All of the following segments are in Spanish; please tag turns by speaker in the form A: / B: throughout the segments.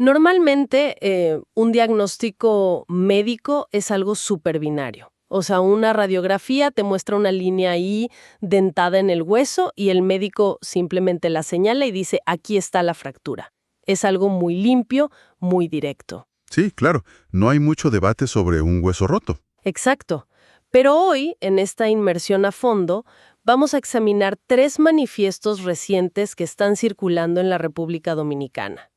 A: Normalmente, un diagnóstico médico es algo súper binario. O sea, una radiografía te muestra una línea ahí dentada en el hueso y el médico simplemente la señala y dice, aquí está la fractura. Es algo muy limpio, muy directo.
B: Sí, claro, no hay mucho debate sobre un hueso roto.
A: Exacto. Pero hoy, en esta inmersión a fondo, vamos a examinar 3 manifiestos recientes que están circulando en la República Dominicana.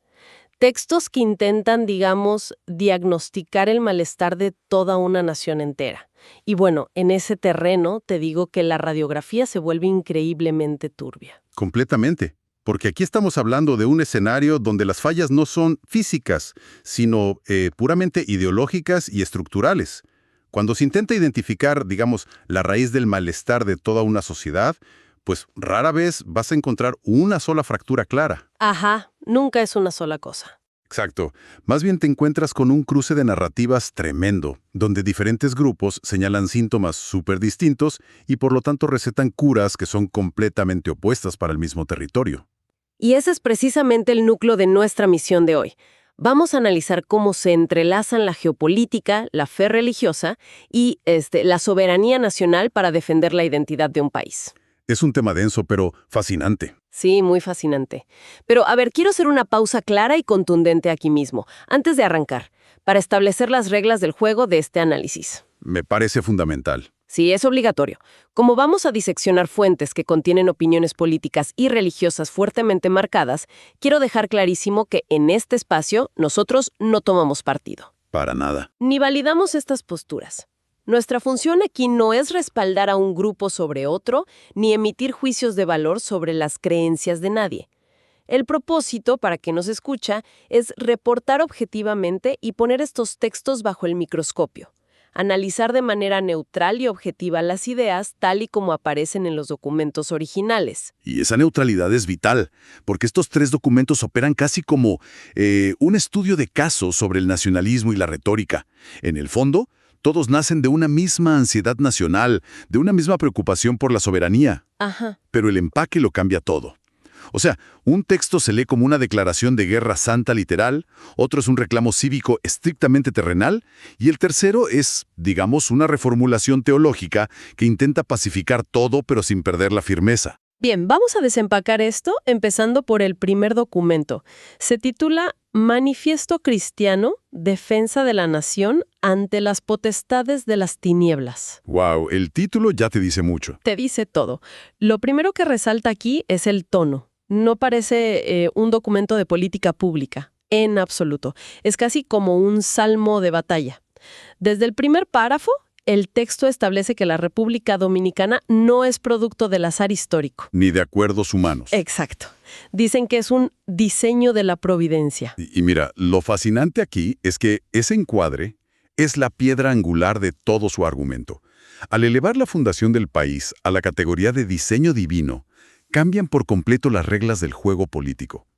A: Textos que intentan, digamos, diagnosticar el malestar de toda una nación entera. Y bueno, en ese terreno te digo que la radiografía se vuelve increíblemente turbia.
B: Completamente. Porque aquí estamos hablando de un escenario donde las fallas no son físicas, sino puramente ideológicas y estructurales. Cuando se intenta identificar, digamos, la raíz del malestar de toda una sociedad, pues rara vez vas a encontrar una sola fractura clara.
A: Ajá, nunca es una sola cosa.
B: Exacto. Más bien te encuentras con un cruce de narrativas tremendo, donde diferentes grupos señalan síntomas súper distintos y por lo tanto recetan curas que son completamente opuestas para el mismo territorio.
A: Y ese es precisamente el núcleo de nuestra misión de hoy. Vamos a analizar cómo se entrelazan la geopolítica, la fe religiosa y la soberanía nacional para defender la identidad de un país.
B: Es un tema denso, pero fascinante.
A: Sí, muy fascinante. Pero, a ver, quiero hacer una pausa clara y contundente aquí mismo, antes de arrancar, para establecer las reglas del juego de este análisis.
B: Me parece fundamental.
A: Sí, es obligatorio. Como vamos a diseccionar fuentes que contienen opiniones políticas y religiosas fuertemente marcadas, quiero dejar clarísimo que en este espacio nosotros no tomamos partido.
B: Para nada.
A: Ni validamos estas posturas. Nuestra función aquí no es respaldar a un grupo sobre otro, ni emitir juicios de valor sobre las creencias de nadie. El propósito, para quien nos escucha, es reportar objetivamente y poner estos textos bajo el microscopio. Analizar de manera neutral y objetiva las ideas tal y como aparecen en los documentos originales.
B: Y esa neutralidad es vital, porque estos 3 documentos operan casi como un estudio de caso sobre el nacionalismo y la retórica. En el fondo, todos nacen de una misma ansiedad nacional, de una misma preocupación por la soberanía.
A: Ajá.
B: Pero el empaque lo cambia todo. O sea, un texto se lee como una declaración de guerra santa literal, otro es un reclamo cívico estrictamente terrenal, y el tercero es, digamos, una reformulación teológica que intenta pacificar todo pero sin perder la firmeza.
A: Bien, vamos a desempacar esto empezando por el primer documento. Se titula Manifiesto Cristiano, Defensa de la Nación ante las potestades de las tinieblas.
B: Wow, el título ya te dice mucho.
A: Te dice todo. Lo primero que resalta aquí es el tono. No parece un documento de política pública, en absoluto. Es casi como un salmo de batalla. Desde el primer párrafo, el texto establece que la República Dominicana no es producto del azar histórico.
B: Ni de acuerdos humanos.
A: Exacto. Dicen que es un diseño de la providencia.
B: Y mira, lo fascinante aquí es que ese encuadre es la piedra angular de todo su argumento. Al elevar la fundación del país a la categoría de diseño divino, cambian por completo las reglas del juego político.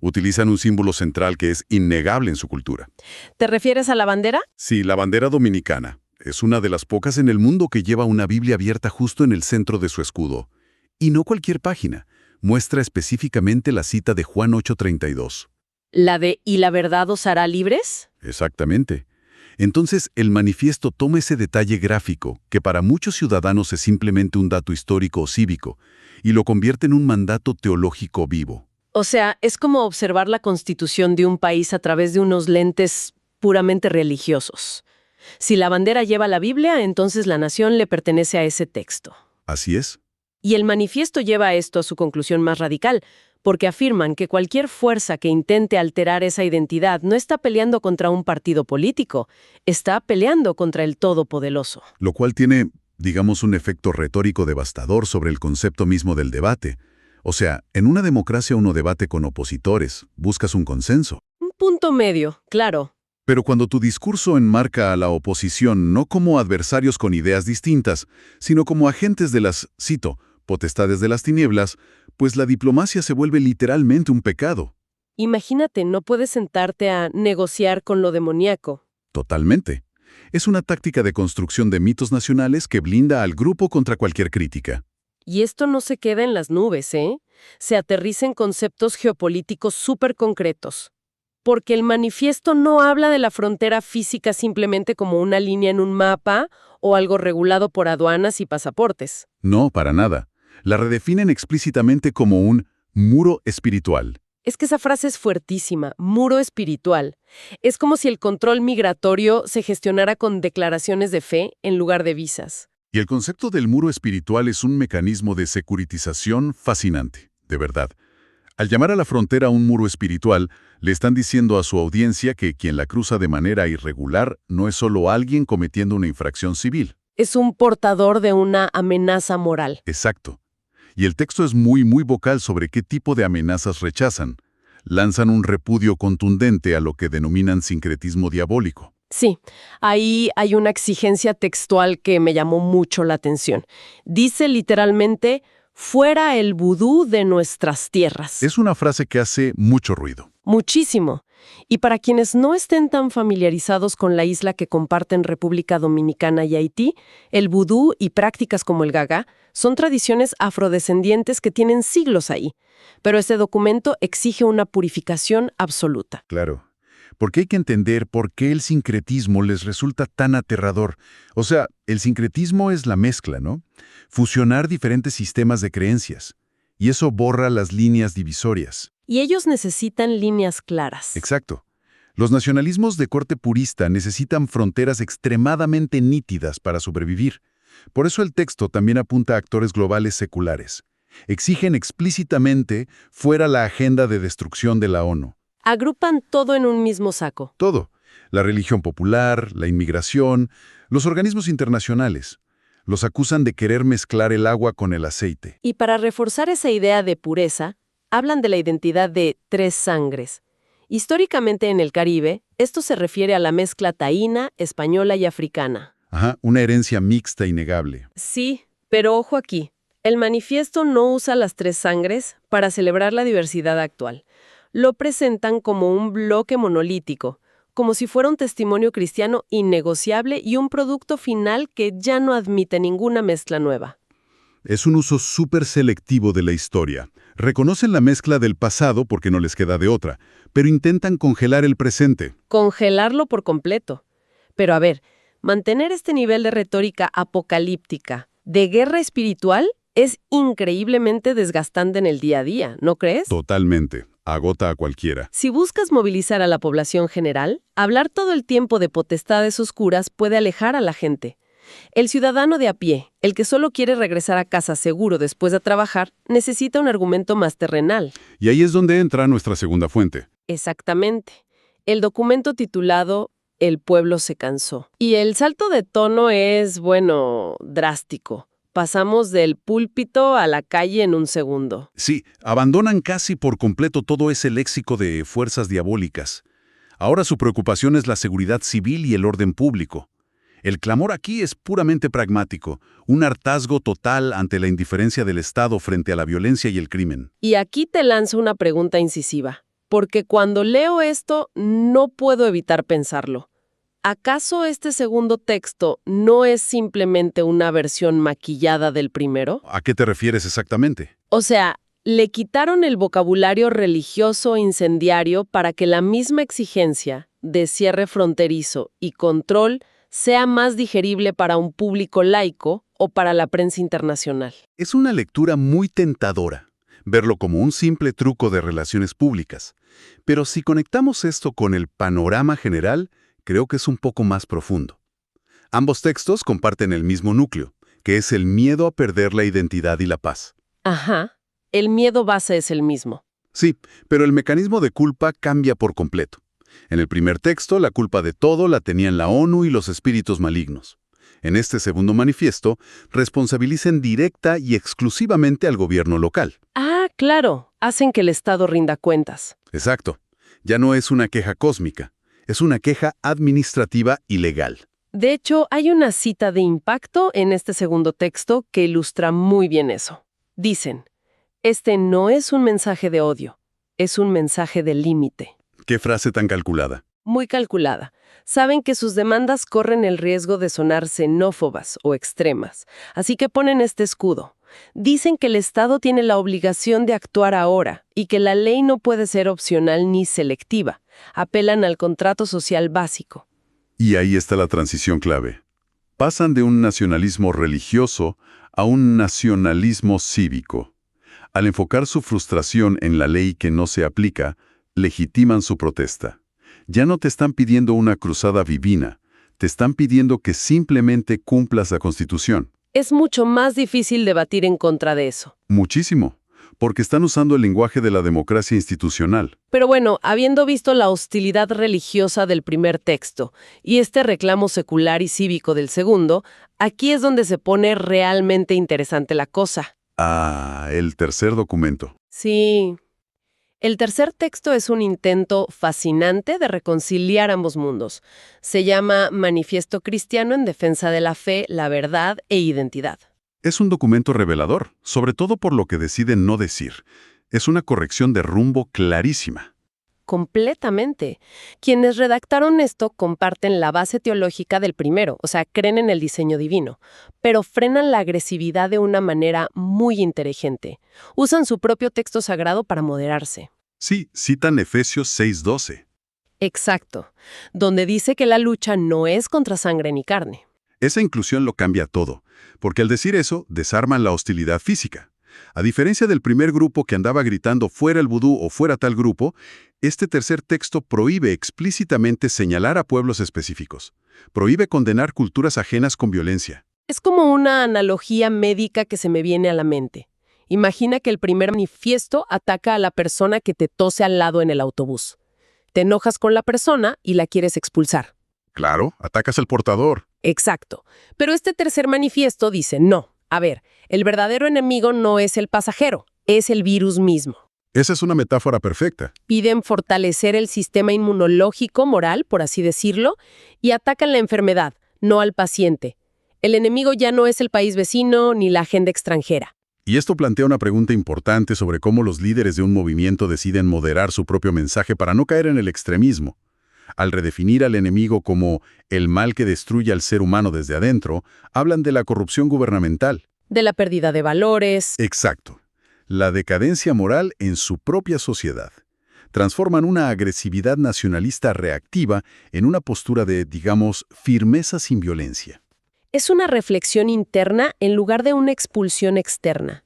B: Utilizan un símbolo central que es innegable en su cultura.
A: ¿Te refieres a la bandera?
B: Sí, la bandera dominicana es una de las pocas en el mundo que lleva una Biblia abierta justo en el centro de su escudo. Y no cualquier página. Muestra específicamente la cita de Juan 8:32.
A: ¿La de «y la verdad os hará libres»?
B: Exactamente. Entonces, el manifiesto toma ese detalle gráfico, que para muchos ciudadanos es simplemente un dato histórico o cívico, y lo convierte en un mandato teológico vivo.
A: O sea, es como observar la constitución de un país a través de unos lentes puramente religiosos. Si la bandera lleva la Biblia, entonces la nación le pertenece a ese texto.
B: Así es.
A: Y el manifiesto lleva esto a su conclusión más radical, porque afirman que cualquier fuerza que intente alterar esa identidad no está peleando contra un partido político, está peleando contra el Todopoderoso.
B: Lo cual tiene, digamos, un efecto retórico devastador sobre el concepto mismo del debate. O sea, en una democracia uno debate con opositores, buscas un consenso.
A: Un punto medio, claro.
B: Pero cuando tu discurso enmarca a la oposición no como adversarios con ideas distintas, sino como agentes de las, cito, potestades de las tinieblas, pues la diplomacia se vuelve literalmente un pecado.
A: Imagínate, no puedes sentarte a negociar con lo demoníaco.
B: Totalmente. Es una táctica de construcción de mitos nacionales que blinda al grupo contra cualquier crítica.
A: Y esto no se queda en las nubes, ¿eh? Se aterriza en conceptos geopolíticos súper concretos. porque el manifiesto no habla de la frontera física simplemente como una línea en un mapa o algo regulado por aduanas y pasaportes.
B: No, para nada. La redefinen explícitamente como un muro espiritual.
A: Es que esa frase es fuertísima, muro espiritual. Es como si el control migratorio se gestionara con declaraciones de fe en lugar de visas.
B: Y el concepto del muro espiritual es un mecanismo de securitización fascinante, de verdad. Al llamar a la frontera un muro espiritual, le están diciendo a su audiencia que quien la cruza de manera irregular no es solo alguien cometiendo una infracción civil.
A: Es un portador de una amenaza moral.
B: Exacto. Y el texto es muy vocal sobre qué tipo de amenazas rechazan. Lanzan un repudio contundente a lo que denominan sincretismo diabólico.
A: Sí, ahí hay una exigencia textual que me llamó mucho la atención. Dice literalmente, fuera el vudú de nuestras tierras.
B: Es una frase que hace mucho ruido.
A: Muchísimo. Y para quienes no estén tan familiarizados con la isla que comparten República Dominicana y Haití, el vudú y prácticas como el gaga son tradiciones afrodescendientes que tienen siglos ahí. Pero este documento exige una purificación absoluta.
B: Claro. Porque hay que entender por qué el sincretismo les resulta tan aterrador. O sea, el sincretismo es la mezcla, ¿no? Fusionar diferentes sistemas de creencias. Y eso borra las líneas divisorias.
A: Y ellos necesitan líneas claras.
B: Exacto. Los nacionalismos de corte purista necesitan fronteras extremadamente nítidas para sobrevivir. Por eso el texto también apunta a actores globales seculares. Exigen explícitamente fuera la agenda de destrucción de la ONU.
A: Agrupan todo en un mismo saco.
B: Todo. La religión popular, la inmigración, los organismos internacionales. Los acusan de querer mezclar el agua con el aceite.
A: Y para reforzar esa idea de pureza, hablan de la identidad de tres sangres. Históricamente en el Caribe, esto se refiere a la mezcla taína, española y africana.
B: Ajá, una herencia mixta innegable.
A: Sí, pero ojo aquí. El manifiesto no usa las tres sangres para celebrar la diversidad actual. Lo presentan como un bloque monolítico, como si fuera un testimonio cristiano innegociable y un producto final que ya no admite ninguna mezcla nueva.
B: Es un uso súper selectivo de la historia. Reconocen la mezcla del pasado porque no les queda de otra, pero intentan congelar el presente.
A: Congelarlo por completo. Pero a ver, mantener este nivel de retórica apocalíptica, de guerra espiritual, es increíblemente desgastante en el día a día, ¿no crees?
B: Totalmente. Agota a cualquiera.
A: Si buscas movilizar a la población general, hablar todo el tiempo de potestades oscuras puede alejar a la gente. El ciudadano de a pie, el que solo quiere regresar a casa seguro después de trabajar, necesita un argumento más terrenal.
B: Y ahí es donde entra nuestra segunda fuente.
A: Exactamente. El documento titulado El pueblo se cansó. Y el salto de tono es, bueno, drástico. Pasamos del púlpito a la calle en un segundo.
B: Sí, abandonan casi por completo todo ese léxico de fuerzas diabólicas. Ahora su preocupación es la seguridad civil y el orden público. El clamor aquí es puramente pragmático, un hartazgo total ante la indiferencia del Estado frente a la violencia y el crimen.
A: Y aquí te lanzo una pregunta incisiva, porque cuando leo esto no puedo evitar pensarlo. ¿Acaso este segundo texto no es simplemente una versión maquillada del primero?
B: ¿A qué te refieres exactamente?
A: O sea, le quitaron el vocabulario religioso incendiario para que la misma exigencia de cierre fronterizo y control sea más digerible para un público laico o para la prensa internacional.
B: Es una lectura muy tentadora, verlo como un simple truco de relaciones públicas. Pero si conectamos esto con el panorama general, creo que es un poco más profundo. Ambos textos comparten el mismo núcleo, que es el miedo a perder la identidad y la paz.
A: Ajá, el miedo base es el mismo.
B: Sí, pero el mecanismo de culpa cambia por completo. En el primer texto, la culpa de todo la tenían la ONU y los espíritus malignos. En este segundo manifiesto, responsabilizan directa y exclusivamente al gobierno local.
A: Ah, claro, hacen que el Estado rinda cuentas.
B: Exacto. Ya no es una queja cósmica, es una queja administrativa y legal.
A: De hecho, hay una cita de impacto en este segundo texto que ilustra muy bien eso. Dicen, este no es un mensaje de odio, es un mensaje de límite.
B: ¿Qué frase tan calculada?
A: Muy calculada. Saben que sus demandas corren el riesgo de sonar xenófobas o extremas, así que ponen este escudo. Dicen que el Estado tiene la obligación de actuar ahora y que la ley no puede ser opcional ni selectiva. Apelan al contrato social básico.
C: Y ahí está la transición clave. Pasan de un nacionalismo religioso a un nacionalismo cívico. Al enfocar su frustración en la ley que no se aplica, legitiman su protesta. Ya no te están pidiendo una cruzada divina, te están pidiendo que simplemente cumplas la Constitución.
A: Es mucho más difícil debatir en contra de eso.
C: Muchísimo, porque están usando el lenguaje de la democracia institucional.
A: Pero bueno, habiendo visto la hostilidad religiosa del primer texto y este reclamo secular y cívico del segundo, aquí es donde se pone realmente interesante la cosa.
C: Ah, el tercer documento.
A: Sí. El tercer texto es un intento fascinante de reconciliar ambos mundos. Se llama Manifiesto Cristiano en Defensa de la Fe, la Verdad e Identidad.
C: Es un documento revelador, sobre todo por lo que decide no decir. Es una corrección de rumbo clarísima.
A: Completamente. Quienes redactaron esto comparten la base teológica del primero, o sea, creen en el diseño divino, pero frenan la agresividad de una manera muy inteligente. Usan su propio texto sagrado para moderarse.
C: Sí, citan Efesios 6:12.
A: Exacto, donde dice que la lucha no es contra sangre ni carne.
C: Esa inclusión lo cambia todo, porque al decir eso, desarman la hostilidad física. A diferencia del primer grupo que andaba gritando fuera el vudú o fuera tal grupo, este tercer texto prohíbe explícitamente señalar a pueblos específicos. Prohíbe condenar culturas ajenas con violencia.
A: Es como una analogía médica que se me viene a la mente. Imagina que el primer manifiesto ataca a la persona que te tose al lado en el autobús. Te enojas con la persona y la quieres expulsar.
C: Claro, atacas al portador.
A: Exacto. Pero este tercer manifiesto dice, no, a ver, el verdadero enemigo no es el pasajero, es el virus mismo.
C: Esa es una metáfora perfecta.
A: Piden fortalecer el sistema inmunológico, moral, por así decirlo, y atacan la enfermedad, no al paciente. El enemigo ya no es el país vecino ni la agenda extranjera.
C: Y esto plantea una pregunta importante sobre cómo los líderes de un movimiento deciden moderar su propio mensaje para no caer en el extremismo. Al redefinir al enemigo como el mal que destruye al ser humano desde adentro, hablan de la corrupción gubernamental.
A: De la pérdida de valores.
C: Exacto. La decadencia moral en su propia sociedad. Transforman una agresividad nacionalista reactiva en una postura de, digamos, firmeza sin violencia.
A: Es una reflexión interna en lugar de una expulsión externa.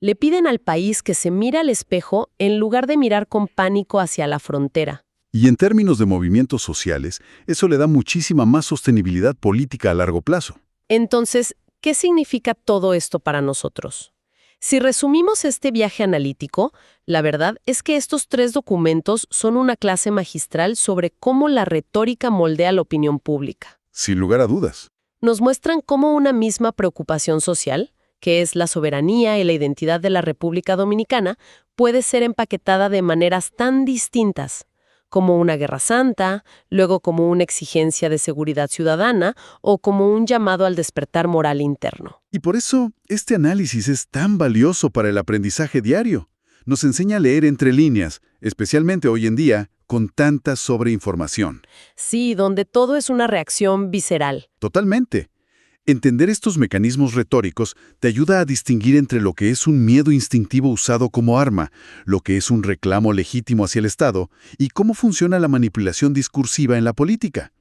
A: Le piden al país que se mire al espejo en lugar de mirar con pánico hacia la frontera.
C: Y en términos de movimientos sociales, eso le da muchísima más sostenibilidad política a largo plazo.
A: Entonces, ¿qué significa todo esto para nosotros? Si resumimos este viaje analítico, la verdad es que estos tres documentos son una clase magistral sobre cómo la retórica moldea la opinión pública.
C: Sin lugar a dudas.
A: Nos muestran cómo una misma preocupación social, que es la soberanía y la identidad de la República Dominicana, puede ser empaquetada de maneras tan distintas, como una guerra santa, luego como una exigencia de seguridad ciudadana o como un llamado al despertar moral interno.
C: Y por eso, este análisis es tan valioso para el aprendizaje diario. Nos enseña a leer entre líneas, especialmente hoy en día, con tanta sobreinformación.
A: Sí, donde todo es una reacción visceral.
C: Totalmente. Entender estos mecanismos retóricos te ayuda a distinguir entre lo que es un miedo instintivo usado como arma, lo que es un reclamo legítimo hacia el Estado, y cómo funciona la manipulación discursiva en la política.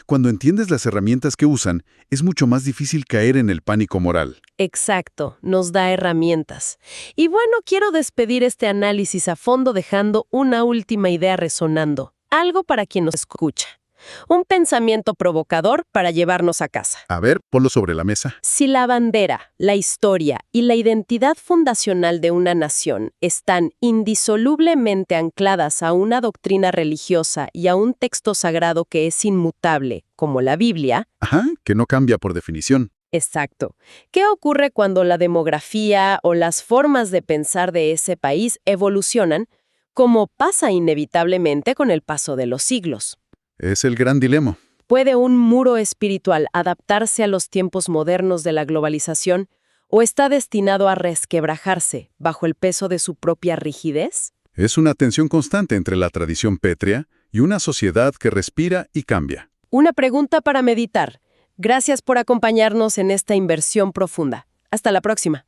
C: Cuando entiendes las herramientas que usan, es mucho más difícil caer en el pánico moral.
A: Exacto, nos da herramientas. Y bueno, quiero despedir este análisis a fondo dejando una última idea resonando, algo para quien nos escucha. Un pensamiento provocador para llevarnos a casa.
C: A ver, ponlo sobre la mesa.
A: Si la bandera, la historia y la identidad fundacional de una nación están indisolublemente ancladas a una doctrina religiosa y a un texto sagrado que es inmutable, como la Biblia.
C: Ajá, que no cambia por definición.
A: Exacto. ¿Qué ocurre cuando la demografía o las formas de pensar de ese país evolucionan, como pasa inevitablemente con el paso de los siglos?
C: Es el gran dilema.
A: ¿Puede un muro espiritual adaptarse a los tiempos modernos de la globalización o está destinado a resquebrajarse bajo el peso de su propia rigidez?
C: Es una tensión constante entre la tradición pétrea y una sociedad que respira y cambia.
A: Una pregunta para meditar. Gracias por acompañarnos en esta inversión profunda. Hasta la próxima.